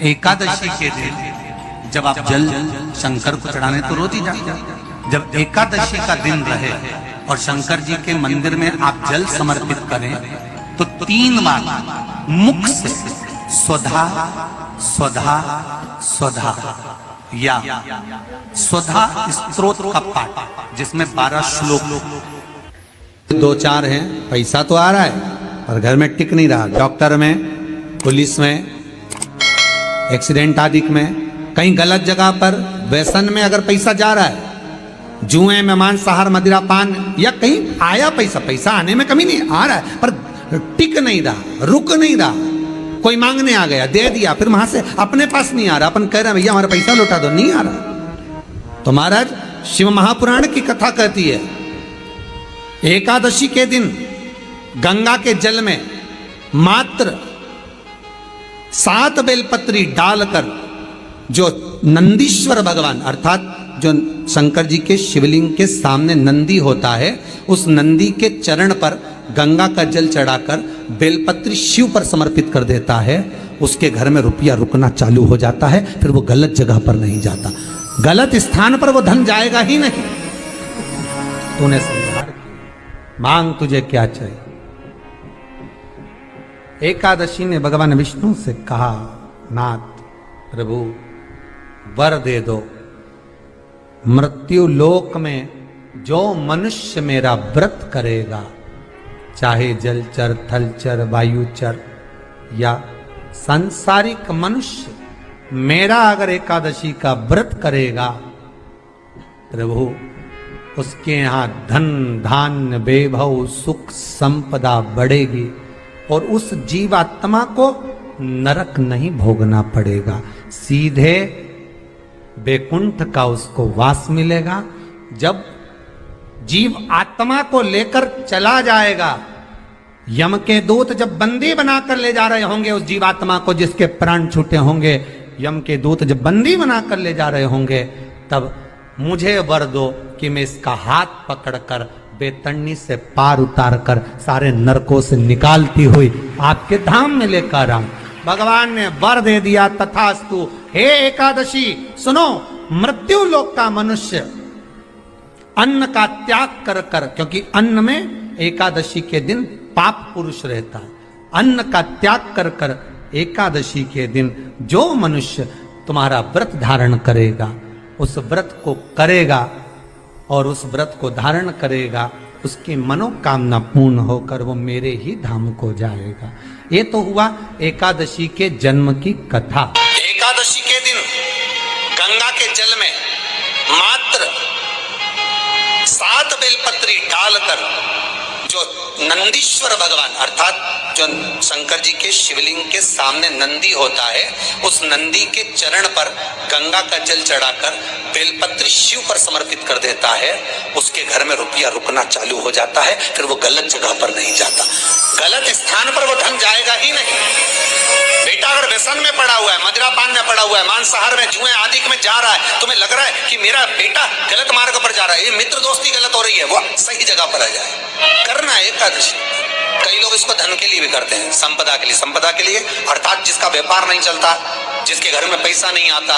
एकादशी के दिन जब आप जल शंकर को चढ़ाने तो रोज ही जाते हैं। जब एकादशी का दिन रहे और शंकर जी के मंदिर में आप जल समर्पित करें तो 3 बार मुख से स्वधा स्वधा स्वधा या स्वधा स्तोत्र का पाठ, जिसमें 12 श्लोक 2-4 हैं। पैसा तो आ रहा है और घर में टिक नहीं रहा। डॉक्टर में, पुलिस में, एक्सीडेंट आदि में, कहीं गलत जगह पर व्यसन में अगर पैसा जा रहा है, जुए में, मांसाहार, मदिरा पान, या कहीं आया पैसा आने में कमी नहीं, आ रहा है पर टिक नहीं रहा, रुक नहीं रहा। कोई मांगने आ गया, दे दिया, फिर वहां से अपने पास नहीं आ रहा, अपन कह रहे हैं भैया हमारा पैसा लौटा दो, नहीं आ रहा। तो महाराज शिव महापुराण की कथा कहती है एकादशी के दिन गंगा के जल में मात्र 7 बेलपत्री डालकर जो नंदीश्वर भगवान अर्थात जो शंकर जी के शिवलिंग के सामने नंदी होता है, उस नंदी के चरण पर गंगा का जल चढ़ाकर बेलपत्री शिव पर समर्पित कर देता है, उसके घर में रुपया रुकना चालू हो जाता है। फिर वो गलत जगह पर नहीं जाता, गलत स्थान पर वो धन जाएगा ही नहीं। तूने संहार किया, मांग तुझे क्या चाहिए। एकादशी ने भगवान विष्णु से कहा, नाथ प्रभु वर दे दो, मृत्यु लोक में जो मनुष्य मेरा व्रत करेगा, चाहे जलचर, थलचर, वायुचर या सांसारिक मनुष्य, मेरा अगर एकादशी का व्रत करेगा, प्रभु उसके यहां धन धान्य वैभव सुख संपदा बढ़ेगी और उस जीवात्मा को नरक नहीं भोगना पड़ेगा, सीधे वैकुंठ का उसको वास मिलेगा। जब जीव आत्मा को लेकर चला जाएगा, यम के दूत जब बंदी बनाकर ले जा रहे होंगे उस जीवात्मा को जिसके प्राण छूटे होंगे, यम के दूत जब बंदी बनाकर ले जा रहे होंगे, तब मुझे वर दो कि मैं इसका हाथ पकड़कर बेतन्नी से पार उतार कर सारे नरकों से निकालती हुई आपके धाम में लेकर आऊं। भगवान ने वर दे दिया, तथास्तु। हे एकादशी सुनो, मृत्यु लोक का मनुष्य अन्न का त्याग कर कर, क्योंकि अन्न में एकादशी के दिन पाप पुरुष रहता है, अन्न का त्याग कर कर एकादशी के दिन जो मनुष्य तुम्हारा व्रत धारण करेगा, उस व्रत को करेगा और उस व्रत को धारण करेगा, उसकी मनोकामना पूर्ण होकर वो मेरे ही धाम को जाएगा। ये तो हुआ एकादशी के जन्म की कथा। एकादशी के दिन गंगा के जल में मात्र 7 बेलपत्री डालकर जो नंदीश्वर भगवान अर्थात जो शंकर जी के शिवलिंग के सामने नंदी होता है, उस नंदी के चरण पर गंगा का जल चढ़ाकर बेलपत्री शिव पर समर्पित कर देता है, उसके घर में रुपया रुकना चालू हो जाता है। फिर वो गलत जगह पर नहीं जाता, गलत स्थान पर वो धन जाएगा ही नहीं। बेटा अगर व्यसन में पड़ा हुआ है, मदिरा पान में पड़ा हुआ है, मांसाहार में, जुए आदि में जा रहा है, तुम्हें लग रहा है कि मेरा बेटा गलत मार्ग पर जा रहा है, ये मित्र दोस्ती गलत हो रही है, वो सही जगह पर आ जाए। करना है एकादशी। कई लोग इसको धन के लिए भी करते हैं, संपदा के लिए। संपदा के लिए अर्थात जिसका व्यापार नहीं चलता, जिसके घर में पैसा नहीं आता,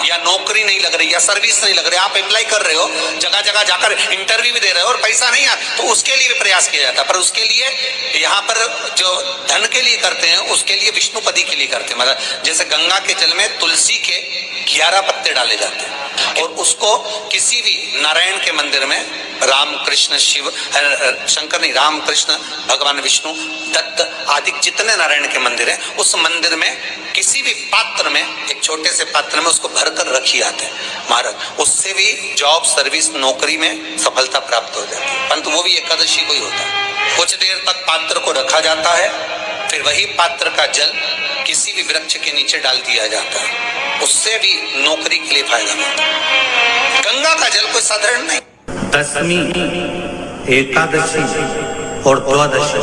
या नौकरी नहीं लग रही, या सर्विस नहीं लग रही, आप अप्लाई कर रहे हो, जगह जगह जाकर इंटरव्यू भी दे रहे हो और पैसा नहीं आता, तो उसके लिए भी प्रयास किया जाता है। पर उसके लिए यहाँ पर जो धन के लिए करते हैं, उसके लिए विष्णुपदी के लिए करते हैं। मतलब जैसे गंगा के जल में तुलसी के 11 पत्ते डाले जाते हैं और उसको किसी भी नारायण के मंदिर में, राम कृष्ण शिव शंकर नहीं, राम कृष्ण भगवान विष्णु दत्त आदि जितने नारायण के मंदिर हैं, उस मंदिर में किसी भी पात्र में, एक छोटे से पात्र में उसको भरकर रखी आते हैं महाराज। उससे भी जॉब, सर्विस, नौकरी में सफलता प्राप्त हो जाती है। परंतु वो भी एकादशी को ही होता है। कुछ देर तक पात्र को रखा जाता है, फिर वही पात्र का जल किसी भी वृक्ष के नीचे डाल दिया जाता है, उससे भी नौकरी के लिए फायदा मिलता है। गंगा का जल कोई साधारण नहीं। दशमी, एकादशी और द्वादशी,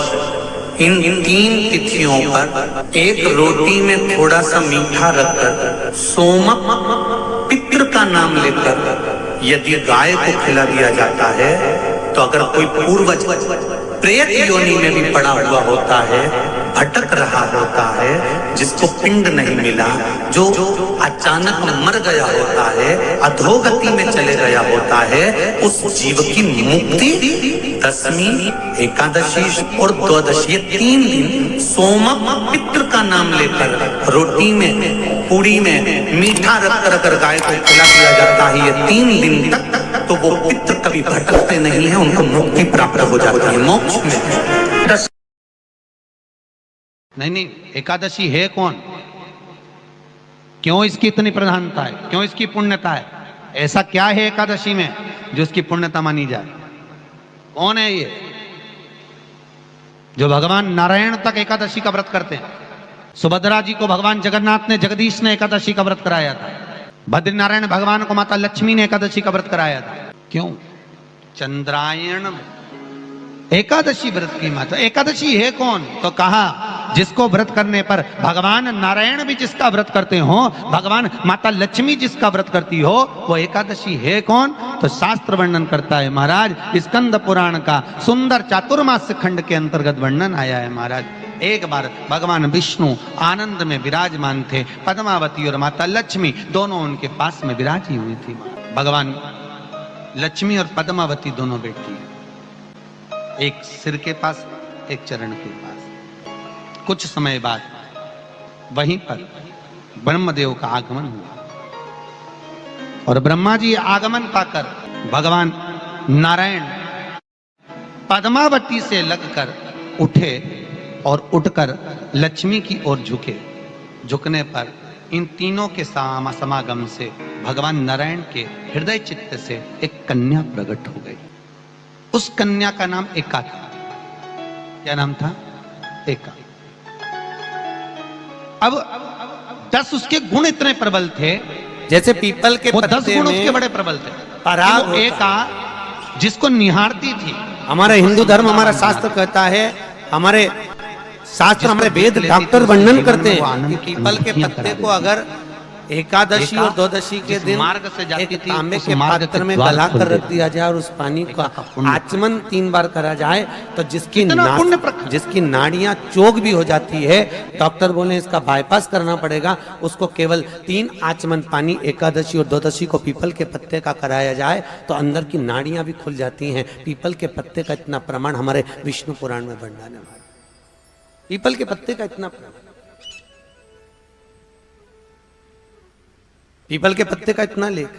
इन 3 तिथियों पर एक रोटी में थोड़ा सा मीठा रखकर सोमक पितृ का नाम लेकर यदि गाय को खिला दिया जाता है, तो अगर कोई पूर्वज प्रेत योनि में भी पड़ा हुआ होता है, भटक रहा होता है, जिसको पिंड नहीं मिला, जो अचानक मर गया होता है, अधोगति में चले गया होता है, उस जीव की मुक्ति दशमी, एकादशी और द्वादशी 3 दिन सोमक पितृ का नाम लेकर रोटी में, पूड़ी में मीठा रख कर गाय को खिला दिया जाता है। ये 3 दिन तक तो वो पितृ कभी भटकते नहीं है, उनको मुक्ति प्राप्त हो जाती है मोक्ष में। नहीं, एकादशी है कौन? क्यों इसकी इतनी प्रधानता है? क्यों इसकी पुण्यता है? ऐसा क्या है एकादशी में जो इसकी पुण्यता मानी जाए? कौन है ये जो भगवान नारायण तक एकादशी का व्रत करते हैं? सुभद्रा जी को भगवान जगन्नाथ ने, जगदीश ने एकादशी का व्रत कराया था। बद्रीनारायण भगवान को माता लक्ष्मी ने एकादशी का व्रत कराया था। क्यों? चंद्रायण एकादशी व्रत की माता। एकादशी है कौन? तो कहा जिसको व्रत करने पर भगवान नारायण भी जिसका व्रत करते हो, भगवान माता लक्ष्मी जिसका व्रत करती हो, वो एकादशी है कौन? तो शास्त्र वर्णन करता है महाराज, स्कंद पुराण का सुंदर चातुर्मास्य खंड के अंतर्गत वर्णन आया है महाराज। एक बार भगवान विष्णु आनंद में विराजमान थे, पद्मावती और माता लक्ष्मी दोनों उनके पास में विराजी हुई थी। भगवान लक्ष्मी और पद्मावती दोनों बैठी, एक सिर के पास, एक चरण के पास। कुछ समय बाद वहीं पर ब्रह्मदेव का आगमन हुआ और ब्रह्मा जी आगमन पाकर भगवान नारायण पद्मावती से लगकर उठे और उठकर लक्ष्मी की ओर झुके। झुकने पर इन तीनों के समागम से भगवान नारायण के हृदय चित्त से एक कन्या प्रकट हो गई। उस कन्या का नाम एका था। क्या नाम था? एका। अब 10 उसके गुण इतने प्रबल थे, जैसे पीपल के वो 10 पत्ते गुण में उसके बड़े प्रबल थे। पराग वो एका जिसको निहारती थी। हमारा हिंदू धर्म, हमारा शास्त्र कहता है, हमारे शास्त्र, हमारे वेद डॉक्टर वर्णन करते हैं कि पीपल के पत्ते को अगर एकादशी और द्वादशी के दिन मार्ग से जाती एक थी, तांबे उस के मार्ग पात्र के में द्वार गला खुल कर रख गए। दिया जाए और उस पानी का आचमन 3 बार करा जाए तो जिसकी नाड़ियां चोक भी हो जाती है, डॉक्टर बोले इसका बाईपास करना पड़ेगा, उसको केवल 3 आचमन पानी एकादशी और द्वादशी को पीपल के पत्ते का कराया जाए तो अंदर की नाड़ियां भी खुल जाती हैं। पीपल के पत्ते का इतना प्रमाण हमारे विष्णु पुराण में वर्णन है। पीपल के पत्ते का इतना प्रमाण, पीपल के पत्ते का इतना लेख।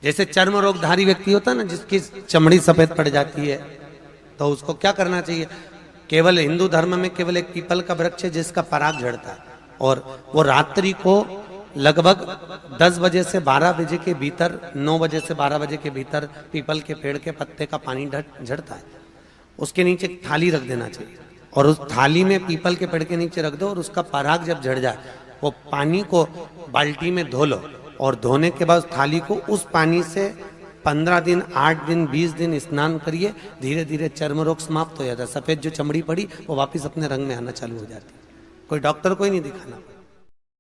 जैसे चर्म रोगधारी व्यक्ति होता है ना, जिसकी चमड़ी सफेद पड़ जाती है, तो उसको क्या करना चाहिए? केवल हिंदू धर्म में केवल एक पीपल का वृक्ष है जिसका पराग झड़ता है, और वो रात्रि को लगभग 10 बजे से 12 बजे के भीतर, 9 बजे से 12 बजे के भीतर पीपल के पेड़ के पत्ते का पानी झड़ता है। उसके नीचे एक थाली रख देना चाहिए और उस थाली में पीपल के पेड़ के नीचे रख दो, और उसका पराग जब झड़ जाए वो पानी को बाल्टी में धो लो, और धोने के बाद थाली को उस पानी से 15 दिन, 8 दिन, 20 दिन स्नान करिए। धीरे धीरे चर्म रोग समाप्त हो जाता है। सफेद जो चमड़ी पड़ी वो वापस अपने रंग में आना चालू हो जाती है। कोई डॉक्टर को ही नहीं दिखाना।